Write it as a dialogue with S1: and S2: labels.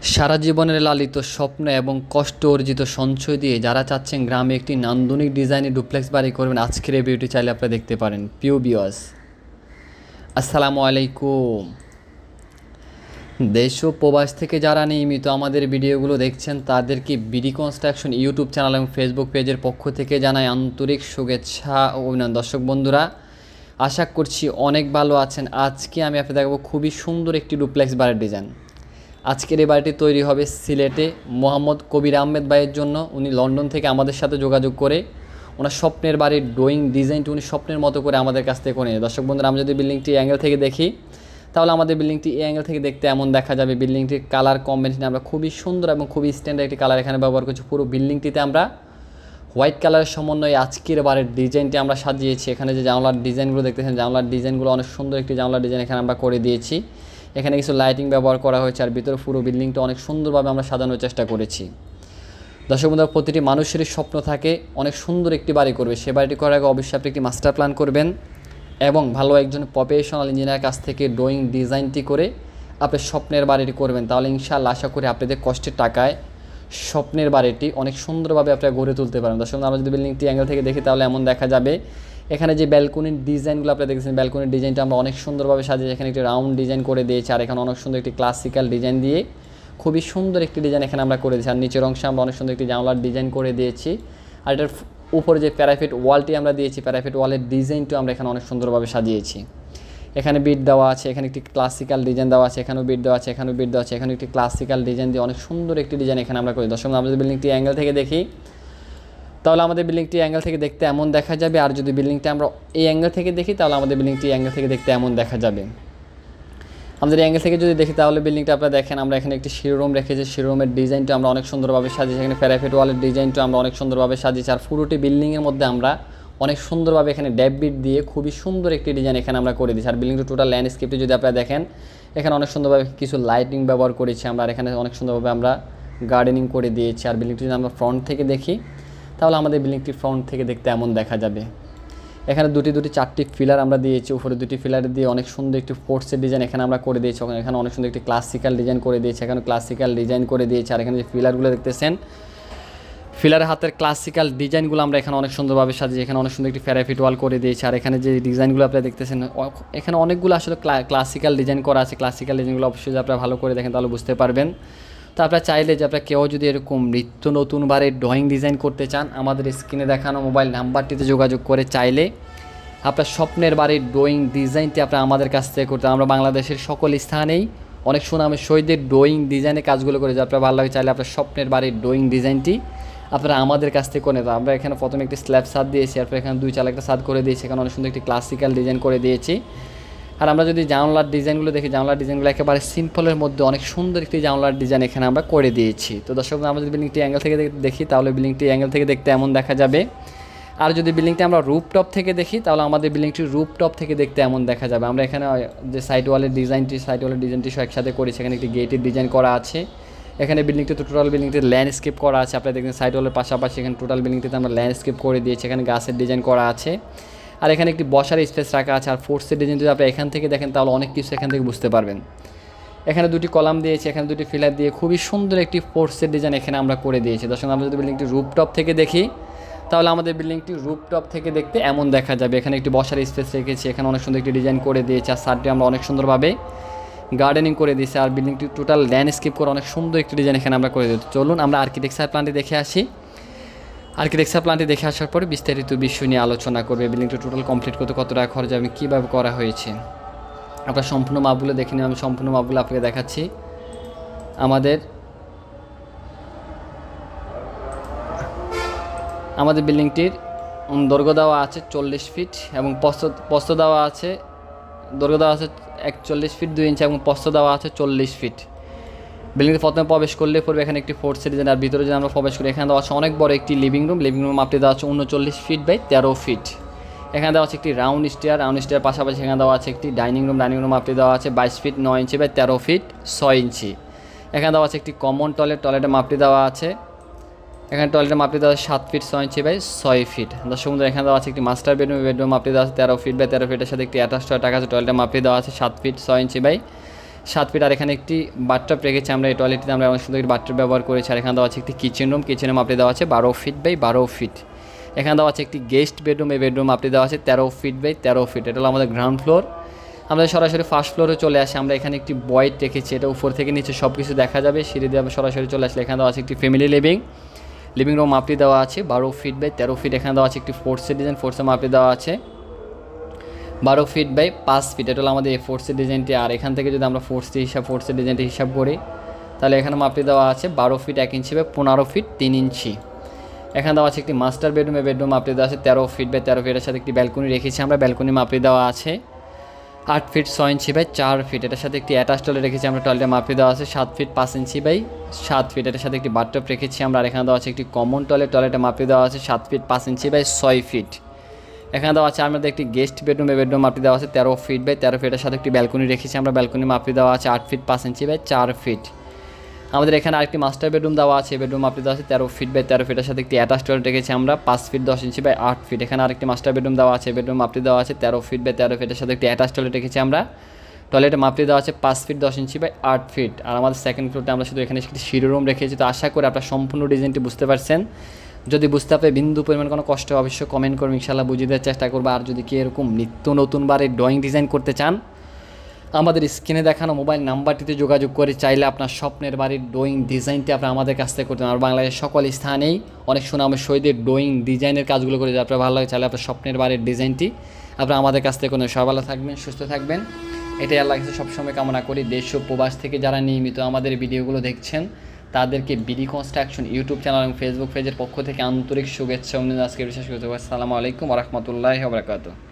S1: সারা জীবনের লালিত স্বপ্ন এবং কষ্ট অর্জিত সঞ্চয় দিয়ে যারা চাচ্ছেন গ্রামে একটি নান্দনিক ডিজাইনের ডুপ্লেক্স বাড়ি করবেন, আজকের এই ভিডিওটি চাইলে আপনারা দেখতে পারেন। প্রিয় ভিউয়ার্স, আসসালামু আলাইকুম। দেশ ও প্রবাস থেকে যারা নিয়মিত আমাদের ভিডিওগুলো দেখছেন তাদেরকে বিডি কনস্ট্রাকশন ইউটিউব চ্যানেল এবং ফেসবুক পেজের পক্ষ থেকে জানাই আন্তরিক শুভেচ্ছা ও অভিনন্দন। দর্শক বন্ধুরা, আশা করছি অনেক ভালো আছেন। আজকে আমি আপনাদের দেখাবো খুবই সুন্দর একটি ডুপ্লেক্স বাড়ির ডিজাইন। আজকের এই বাড়িটি তৈরি হবে সিলেটে মোহাম্মদ কবির আহমেদ ভাইয়ের জন্য। উনি লন্ডন থেকে আমাদের সাথে যোগাযোগ করে ওনার স্বপ্নের বাড়ির ড্রয়িং ডিজাইনটি উনি স্বপ্নের মতো করে আমাদের কাছ থেকে করে নিয়ে। দর্শক বন্ধুরা, আমরা যদি বিল্ডিংটি অ্যাঙ্গেল থেকে দেখি তাহলে আমাদের বিল্ডিংটি এই অ্যাঙ্গেল থেকে দেখতে এমন দেখা যাবে। বিল্ডিংটির কালার কম্বিনেশন আমরা খুবই সুন্দর এবং খুবই স্ট্যান্ডার্ড একটি কালার এখানে ব্যবহার করছি। পুরো বিল্ডিংটিতে আমরা হোয়াইট কালারের সমন্বয়ে আজকের বাড়ির ডিজাইনটি আমরা সাজিয়েছি। এখানে যে জানলার ডিজাইনগুলো দেখতেছেন, জানলার ডিজাইনগুলো অনেক সুন্দর একটি জানলার ডিজাইন এখানে আমরা করে দিয়েছি। এখানে কিছু লাইটিং ব্যবহার করা হয়েছে, আর ভিতরে পুরো বিল্ডিংটা অনেক সুন্দরভাবে আমরা সাজানোর চেষ্টা করেছি। দর্শক বন্ধুরা, প্রতিটি মানুষেরই স্বপ্ন থাকে অনেক সুন্দর একটি বাড়ি করবে। সে বাড়িটি করার আগে অবশ্যই আপনি একটি মাস্টার প্ল্যান করবেন এবং ভালো একজন প্রফেশনাল ইঞ্জিনিয়ারের কাছ থেকে ড্রয়িং ডিজাইনটি করে আপনার স্বপ্নের বাড়িটি করবেন। তাহলে ইনশাআল্লাহ আশা করি আপনাদের কষ্টের টাকায় স্বপ্নের বাড়িটি অনেক সুন্দরভাবে আপনারা গড়ে তুলতে পারেন। দর্শক, আমরা যদি বিল্ডিংটি অ্যাঙ্গেল থেকে দেখি তাহলে এমন দেখা যাবে। এখানে যে ব্যালকনির ডিজাইনগুলো আপনারা দেখেছেন, ব্যালকনির ডিজাইনটা আমরা অনেক সুন্দরভাবে সাজিয়ে এখানে একটি রাউন্ড ডিজাইন করে দিয়েছি, আর এখানে অনেক সুন্দর একটি ক্লাসিক্যাল ডিজাইন দিয়ে খুবই সুন্দর একটি ডিজাইন এখানে আমরা করে দিয়েছি। আর নিচের অংশে আমরা অনেক সুন্দর একটি জানলার ডিজাইন করে দিয়েছি। আর এটার উপরে যে প্যারাফিট ওয়ালটি আমরা দিয়েছি, প্যারাফিট ওয়ালের ডিজাইনটিও আমরা এখানে অনেক সুন্দরভাবে সাজিয়েছি। এখানে বিট দেওয়া আছে, এখানে একটি ক্লাসিক্যাল ডিজাইন দেওয়া আছে, এখানেও বিট দেওয়া আছে, এখানেও বিট দেওয়া আছে, এখানে একটি ক্লাসিক্যাল ডিজাইন দিয়ে অনেক সুন্দর একটি ডিজাইন এখানে আমরা করি। দর্শক, আমরা যদি বিল্ডিংটি অ্যাঙ্গেল থেকে দেখি তাহলে আমাদের বিল্ডিংটি অ্যাঙ্গেল থেকে দেখতে এমন দেখা যাবে। আর যদি বিল্ডিংটা আমরা এই অ্যাঙ্গেল থেকে দেখি তাহলে আমাদের বিল্ডিংটি অ্যাঙ্গেল থেকে দেখতে এমন দেখা যাবে। আমাদের অ্যাঙ্গেল থেকে যদি দেখি তাহলে বিল্ডিংটা আপনারা দেখেন, আমরা এখানে একটি শিরোরুম রেখেছি। শিরোরুমের ডিজাইনটা আমরা অনেক সুন্দরভাবে সাজিয়েছি। এখানে প্যারাফিট ওয়ালের ডিজাইনটা আমরা অনেক সুন্দরভাবে সাজিয়েছি। আর পুরোটি বিল্ডিংয়ের মধ্যে আমরা অনেক সুন্দরভাবে এখানে ড্যাব বিট দিয়ে খুবই সুন্দর একটি ডিজাইন এখানে আমরা করে দিচ্ছি। আর বিল্ডিংটা টোটাল ল্যান্ডস্কেপটি যদি আপনারা দেখেন, এখানে অনেক সুন্দরভাবে কিছু লাইটিং ব্যবহার করেছি আমরা। আর এখানে অনেক সুন্দরভাবে আমরা গার্ডেনিং করে দিয়েছি। আর বিল্ডিংটি যদি আমরা ফ্রন্ট থেকে দেখি তাহলে আমাদের বিল্ডিংটি ফ্রন্ট থেকে দেখতে এমন দেখা যাবে। এখানে দুটি চারটি ফিলার আমরা দিয়েছি। উপরে দুটি ফিলার দিয়ে অনেক সুন্দর একটি ফোর্সের ডিজাইন এখানে আমরা করে দিয়েছি। এখানে অনেক সুন্দর একটি ক্লাসিক্যাল ডিজাইন করে দিয়েছি, এখানে ক্লাসিক্যাল ডিজাইন করে দিয়েছি। আর এখানে যে ফিলারগুলো দেখতেছেন, ফিলারের হাতের ক্লাসিক্যাল ডিজাইনগুলো আমরা এখানে অনেক সুন্দরভাবে সাজিয়ে এখানে অনেক সুন্দর একটি প্যারাফিট ওয়াল করে দিয়েছি। আর এখানে যে ডিজাইনগুলো আপনারা দেখতেছেন, এখানে অনেকগুলো আসলে ক্লাসিক্যাল ডিজাইন করা আছে। ক্লাসিক্যাল ডিজাইনগুলো অবশ্যই আপনারা ভালো করে দেখেন তাহলে বুঝতে পারবেন। তো আপনারা চাইলে যে আপনারা কেউ যদি এরকম নিত্য নতুনবারে ড্রয়িং ডিজাইন করতে চান, আমাদের স্ক্রিনে দেখানো মোবাইল নাম্বারটিতে যোগাযোগ করে চাইলে আপনার স্বপ্নের বাড়ির ড্রয়িং ডিজাইনটি আপনারা আমাদের কাছ থেকে করতে। আমরা বাংলাদেশের সকল স্থানেই অনেক সুনামের সহিত ড্রয়িং ডিজাইনের কাজগুলো করে, যে আপনার ভালো লাগে চাইলে আপনার স্বপ্নের বাড়ির ড্রয়িং ডিজাইনটি আপনারা আমাদের কাছ থেকে করে নিতে। আমরা এখানে প্রথমে একটি স্ল্যাব ছাদ দিয়েছি, তারপর এখানে 2 চাল একটা ছাদ করে দিয়েছি। এখানে অনেক সুন্দর একটি ক্লাসিক্যাল ডিজাইন করে দিয়েছি। আর আমরা যদি জানলার ডিজাইনগুলো দেখি, জানলার ডিজাইনগুলো একেবারে সিম্পলের মধ্যে অনেক সুন্দর একটি জানলার ডিজাইন এখানে আমরা করে দিয়েছি। তো দর্শক, আমরা যদি বিল্ডিংটি অ্যাঙ্গেল থেকে দেখি তাহলে বিল্ডিংটি অ্যাঙ্গেল থেকে দেখতে এমন দেখা যাবে। আর যদি বিল্ডিংটি আমরা রুফটপ থেকে দেখি তাহলে আমাদের বিল্ডিংটি রুফটপ থেকে দেখতে এমন দেখা যাবে। আমরা এখানে যে সাইড ওয়ালের ডিজাইনটি সব একসাথে করেছি। এখানে একটি গেটের ডিজাইন করা আছে। এখানে বিল্ডিংটি টোটাল বিল্ডিংটিতে ল্যান্ডস্কেপ করা আছে। আপনারা দেখবেন সাইড ওয়ালের পাশাপাশি এখানে টোটাল বিল্ডিংটিতে আমরা ল্যান্ডস্কেপ করে দিয়েছি। এখানে গাছের ডিজাইন করা আছে। আর এখানে একটি বসার স্পেস রাখা আছে। আর ফোর্সের ডিজাইন যদি আপনি এখান থেকে দেখেন তাহলে অনেক কিছু এখান থেকে বুঝতে পারবেন। এখানে 2টি কলাম দিয়েছি, এখানে 2টি ফিলার দিয়ে খুবই সুন্দর একটি ফোর্সের ডিজাইন এখানে আমরা করে দিয়েছি। দর্শক, আমরা যদি বিল্ডিংটি রুফটপ থেকে দেখি তাহলে আমাদের বিল্ডিংটি রুফটপ থেকে দেখতে এমন দেখা যাবে। এখানে একটি বসার স্পেস রেখেছি, এখানে অনেক সুন্দর একটি ডিজাইন করে দিয়েছি। আর সাইডটি আমরা অনেক সুন্দরভাবে গার্ডেনিং করে দিয়েছি। আর বিল্ডিংটি টোটাল ল্যান্ডস্কেপ করে অনেক সুন্দর একটি ডিজাইন এখানে আমরা করে দিয়েছি। চলুন আমরা আর্কিটেকচার প্ল্যানটি দেখে আসি। আর্কিটেকচার প্ল্যানটি দেখে আসার পরে বিস্তারিত বিষয় নিয়ে আলোচনা করবে। বিল্ডিংটি টোটাল কমপ্লিট করতে কত টাকা খরচ হবে, কীভাবে করা হয়েছে, আপনার সম্পূর্ণ মাপগুলো দেখে নিন। আমি সম্পূর্ণ মাপগুলো আপনাকে দেখাচ্ছি। আমাদের বিল্ডিংটির দৈর্ঘ্য দেওয়া আছে 40 ফিট এবং প্রস্থ দেওয়া আছে, দৈর্ঘ্য দেওয়া আছে 41 ফিট 2 ইঞ্চি এবং প্রস্থ দেওয়া আছে 40 ফিট। বিল্ডিংয়ে প্রথমে প্রবেশ করলে পড়বে এখানে একটি ফোর্সের ডিজাইন। আর ভিতরে যদি আমরা প্রবেশ করি এখানে দেওয়া আছে অনেক বড় একটি লিভিং রুম মাপটি দেওয়া আছে 39 ফিট বাই 13 ফিট। এখানে দেওয়া আছে একটি রাউন্ড স্টেয়ার পাশাপাশি এখানে দেওয়া আছে একটি ডাইনিং রুম মাপটি দেওয়া আছে 22 ফিট 9 ইঞ্চি বাই 13 ফিট 6 ইঞ্চি। এখানে দেওয়া আছে একটি কমন টয়লেটের মাপটি দেওয়া আছে। এখানে টয়লেটের মাপটি দেওয়া আছে 7 ফিট 6 ইঞ্চি বাই 6 ফিট। দর্শক বন্ধুরা, এখানে দেওয়া আছে একটি মাস্টার বেডরুম মাপটি দেওয়া আছে 13 ফিট বাই 13 ফিটের সাথে একটি অ্যাটাচ টয়লেট আছে। টয়লেটের মাপটি দেওয়া আছে 7 ফিট 6 ইঞ্চি বাই 7 ফিট। আর এখানে একটি বাথটব রেখেছি আমরা, এই টয়লেটটিতে আমরা অনেক সুন্দর একটি বাথটব ব্যবহার করেছি। আর এখানে দেওয়া আছে একটি কিচেন রুম আপনি দেওয়া আছে 12 ফিট বাই 12 ফিট। এখানে দেওয়া আছে একটি গেস্ট বেডরুম, এই বেডরুম আপনি দেওয়া আছে 13 ফিট বাই 13 ফিট। এটা হলো আমাদের গ্রাউন্ড ফ্লোর। আমরা সরাসরি ফার্স্ট ফ্লোরে চলে আসি, আমরা এখানে একটি বয়েড রেখেছি, এটা উপর থেকে নিচে সব কিছু দেখা যাবে। সিঁড়ি দিয়ে সরাসরি চলে আসলে এখানে দেওয়া আছে একটি ফ্যামিলি লিভিং রুম আপনি দেওয়া আছে 12 ফিট বাই 13 ফিট। এখানে দেওয়া আছে একটি ফোর্সের ডিজাইন, ফোর্সের মাপটি দেওয়া আছে 12 ফিট বাই 5 ফিট। এটা হলো আমাদের এই ফোর্সের ডিজাইনটি। আর এখান থেকে যদি আমরা ফোর্সের ডিজাইনটি হিসাব করি, তাহলে এখানে মাপটি দেওয়া আছে 12 ফিট 1 ইঞ্চি বাই 15 ফিট 3 ইঞ্চি। এখানে দেওয়া আছে একটি মাস্টার বেডরুম, এই বেডরুম মাপটি দেওয়া আছে 13 ফিট বাই 13 ফিটের সাথে একটি ব্যালকনি রেখেছি আমরা, ব্যালকনি মাপটি দেওয়া আছে 8 ফিট 6 ইঞ্চি বাই 4 ফিট। এটার সাথে একটি অ্যাটাচ টয়লেট রেখেছি আমরা, টয়লেটের মাপটি দেওয়া আছে 7 ফিট 5 ইঞ্চি বাই 7 ফিট। এটার সাথে একটি বাথটব রেখেছি আমরা। আর এখানে দেওয়া আছে একটি কমন টয়লেট, টয়লেটের মাপটি দেওয়া আছে 7 ফিট 5 ইঞ্চি বাই 6 ফিট। এখানে দেওয়া আছে আমাদের একটি গেস্ট বেডরুম, এই বেডরুম মাপটি দেওয়া আছে 13 ফিট বাই 13 ফিটের সাথে একটি ব্যালকনি রেখেছি আমরা, ব্যালকনি মাপটি দেওয়া আছে 8 ফিট 5 ইঞ্চি বাই 4 ফিট। আমাদের এখানে আরেকটি মাস্টার বেডরুম দেওয়া আছে, বেডরুম মাপটি দেওয়া আছে 13 ফিট বাই 13 ফিটের সাথে একটি অ্যাটাচ টয়লেট রেখেছি আমরা 5 ফিট 10 ইঞ্চি বাই 8 ফিট। এখানে আরেকটি মাস্টার বেডরুম দেওয়া আছে, বেডরুম মাপটি দেওয়া আছে 13 ফিট বাই 13 ফিটের সাথে একটি অ্যাটাচ টয়লেট রেখেছি আমরা, টয়লেটের মাপটি দেওয়া আছে 5 ফিট 10 ইঞ্চি বাই 8 ফিট। আর আমাদের সেকেন্ড ফ্লোরতে আমরা শুধু এখানে একটি সিঁড়ি রুম রেখেছি। তো আশা করি আপনারা সম্পূর্ণ ডিজাইনটি বুঝতে পারছেন। যদি বুঝতে পারে বিন্দু পরিমাণ কোনো কষ্ট অবশ্যই কমেন্ট করবেন, ইনশাআল্লাহ বুঝিয়ে দেওয়ার চেষ্টা করবো। আর যদি কি এরকম নিত্য নতুনবারে ড্রয়িং ডিজাইন করতে চান, আমাদের স্ক্রিনে দেখানো মোবাইল নাম্বারটিতে যোগাযোগ করে চাইলে আপনার স্বপ্নের বাড়ির ড্রয়িং ডিজাইনটি আপনারা আমাদের কাছ থেকে করতে পারেন। আর বাংলাদেশের সকল স্থানেই অনেক সুনামের সহিত ড্রয়িং ডিজাইনের কাজগুলো করে, আপনার ভালো লাগে চাইলে আপনার স্বপ্নের বাড়ির ডিজাইনটি আপনারা আমাদের কাছ থেকে করতে। সবাই ভালো থাকবেন, সুস্থ থাকবেন, এটাই আল্লাহর কাছে সবসময় কামনা করি। দেশ ও প্রবাস থেকে যারা নিয়মিত আমাদের ভিডিওগুলো দেখছেন তাদেরকে বিডি কনস্ট্রাকশন ইউটিউব চ্যানেল এবং ফেসবুক পেজের পক্ষ থেকে আন্তরিক শুভেচ্ছা অভিনন্দন। আজকে বিশেষ করে আসসালামু আলাইকুম ওয়া রাহমাতুল্লাহি ওয়া বারাকাতুহু।